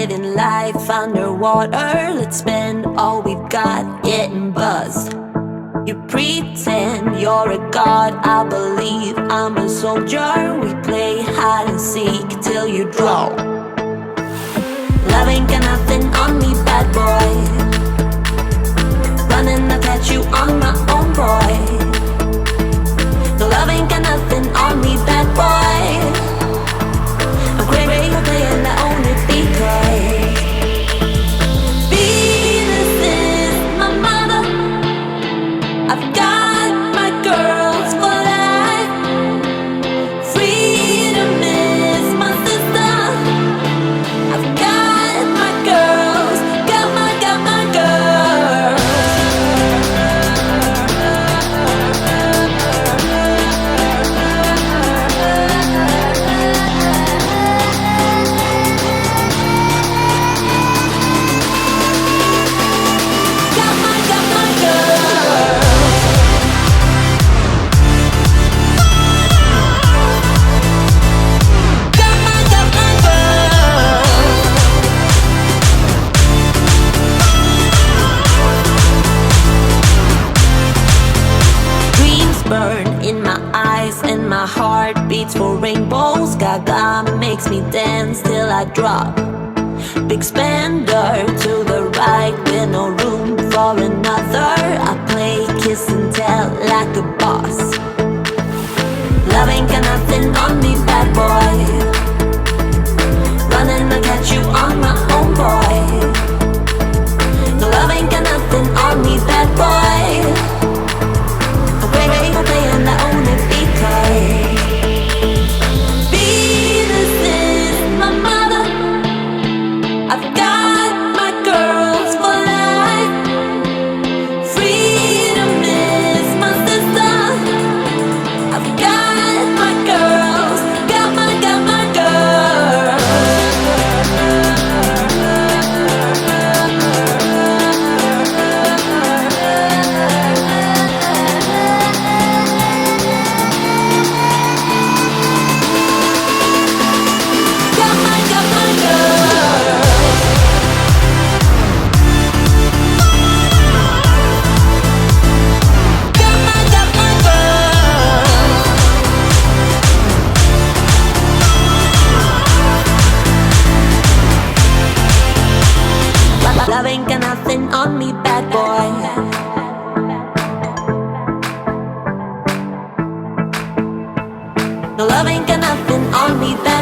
living life underwater. Let's spend all we've got getting buzzed. You pretend you're a god, I believe I'm a soldier. We play hide and seek till you draw. Love ain't got nothing on me, bad boy. Running, I've had you on my own, boy. No, love ain't got nothing on me, bad boy. I'm crazy for playing, I own it because Venus is my mother. I've got my girls for life. Freedom is my sister. I've got my girls, got my girls. Got my girls. Got my girls. Dreams burn in my eyes and my heart beats for rainbows. Gaga makes me dance till I drop. Big spender to the right with no room for another. I play kiss and tell like a boss. Love ain't got nothing on me, bad boy. Running, I catch you on my own, boy. No, love ain't got nothing on me, bad boy. I'm crazy for playing, I own it because Venus is my mother. I've got my girls for life. Freedom is my sister. I've got my girls, got my girls. Got my girls. Got my girls. Love ain't got nothing on me, bad boy. No, love ain't got nothing on me, bad boy.